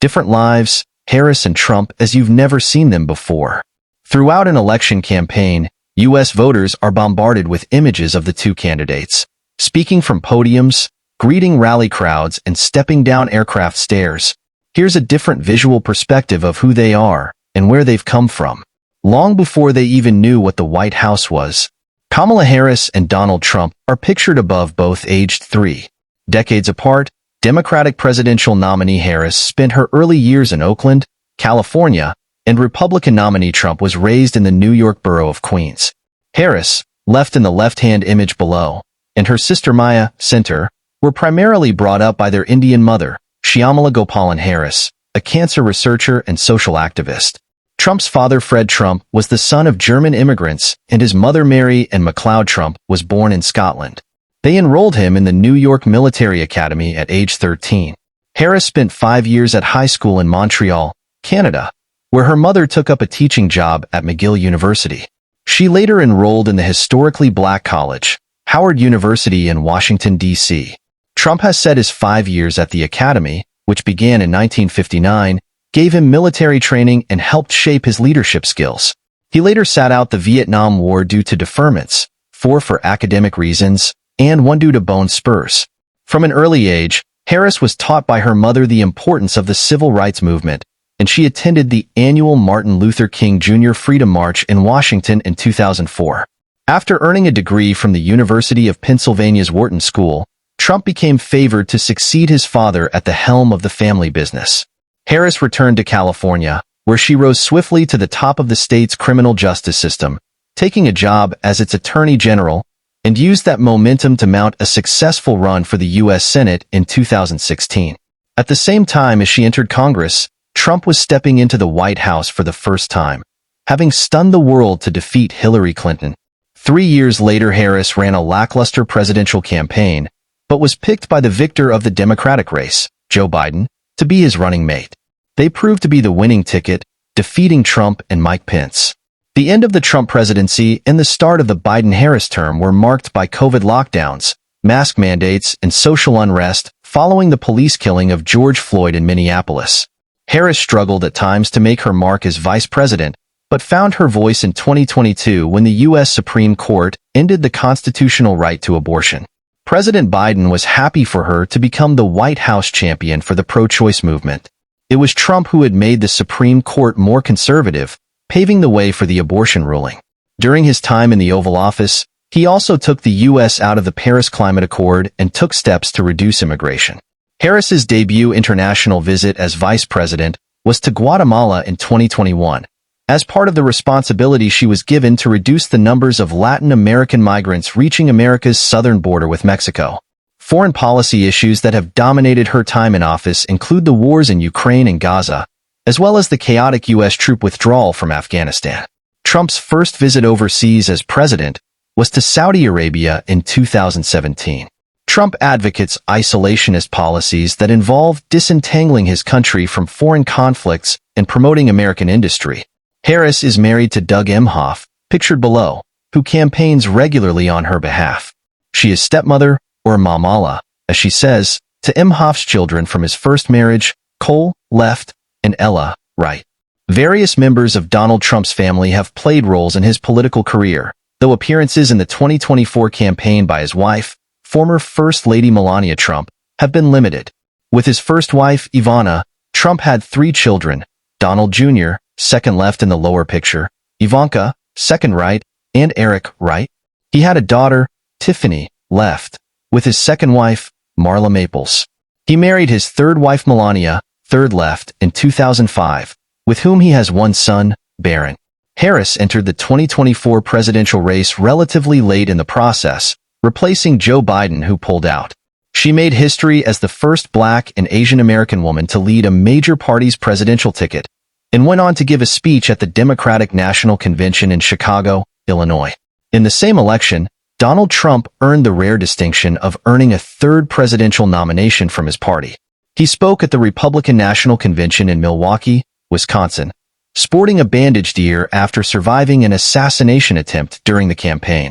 Different lives, Harris and Trump as you've never seen them before. Throughout an election campaign, U.S. voters are bombarded with images of the two candidates, speaking from podiums, greeting rally crowds, and stepping down aircraft stairs. Here's a different visual perspective of who they are and where they've come from. Long before they even knew what the White House was, Kamala Harris and Donald Trump are pictured above, both aged 3 decades apart. Democratic presidential nominee Harris spent her early years in Oakland, California, and Republican nominee Trump was raised in the New York borough of Queens. Harris, left in the left-hand image below, and her sister Maya, center, were primarily brought up by their Indian mother, Shyamala Gopalan Harris, a cancer researcher and social activist. Trump's father, Fred Trump, was the son of German immigrants, and his mother, Mary Ann MacLeod Trump, was born in Scotland. They enrolled him in the New York Military Academy at age 13. Harris spent 5 years at high school in Montreal, Canada, where her mother took up a teaching job at McGill University. She later enrolled in the historically black college, Howard University in Washington, D.C. Trump has said his 5 years at the academy, which began in 1959, gave him military training and helped shape his leadership skills. He later sat out the Vietnam War due to deferments, 4 for academic reasons, and 1 due to bone spurs. From an early age, Harris was taught by her mother the importance of the civil rights movement, and she attended the annual Martin Luther King Jr. Freedom March in Washington in 2004. After earning a degree from the University of Pennsylvania's Wharton School, Trump became favored to succeed his father at the helm of the family business. Harris returned to California, where she rose swiftly to the top of the state's criminal justice system, taking a job as its attorney general, and used that momentum to mount a successful run for the U.S. Senate in 2016. At the same time as she entered Congress, Trump was stepping into the White House for the first time, having stunned the world to defeat Hillary Clinton. 3 years later, Harris ran a lackluster presidential campaign, but was picked by the victor of the Democratic race, Joe Biden, to be his running mate. They proved to be the winning ticket, defeating Trump and Mike Pence. The end of the Trump presidency and the start of the Biden-Harris term were marked by COVID lockdowns, mask mandates, and social unrest following the police killing of George Floyd in Minneapolis. Harris struggled at times to make her mark as vice president, but found her voice in 2022 when the U.S. Supreme Court ended the constitutional right to abortion. President Biden was happy for her to become the White House champion for the pro-choice movement. It was Trump who had made the Supreme Court more conservative, paving the way for the abortion ruling. During his time in the Oval Office, he also took the U.S. out of the Paris Climate Accord and took steps to reduce immigration. Harris's debut international visit as vice president was to Guatemala in 2021, as part of the responsibility she was given to reduce the numbers of Latin American migrants reaching America's southern border with Mexico. Foreign policy issues that have dominated her time in office include the wars in Ukraine and Gaza, as well as the chaotic U.S. troop withdrawal from Afghanistan. Trump's first visit overseas as president was to Saudi Arabia in 2017. Trump advocates isolationist policies that involve disentangling his country from foreign conflicts and promoting American industry. Harris is married to Doug Emhoff, pictured below, who campaigns regularly on her behalf. She is stepmother, or mamala, as she says, to Emhoff's children from his first marriage, Cole, left, and Ella, right. Various members of Donald Trump's family have played roles in his political career, though appearances in the 2024 campaign by his wife, former First Lady Melania Trump, have been limited. With his first wife, Ivana, Trump had 3 children, Donald Jr., second left in the lower picture, Ivanka, second right, and Eric, right. He had a daughter, Tiffany, left, with his second wife, Marla Maples. He married his third wife, Melania, third left, in 2005, with whom he has 1 son, Barron. Harris entered the 2024 presidential race relatively late in the process, replacing Joe Biden, who pulled out. She made history as the first Black and Asian American woman to lead a major party's presidential ticket, and went on to give a speech at the Democratic National Convention in Chicago, Illinois. In the same election, Donald Trump earned the rare distinction of earning a third presidential nomination from his party. He spoke at the Republican National Convention in Milwaukee, Wisconsin, sporting a bandaged ear after surviving an assassination attempt during the campaign.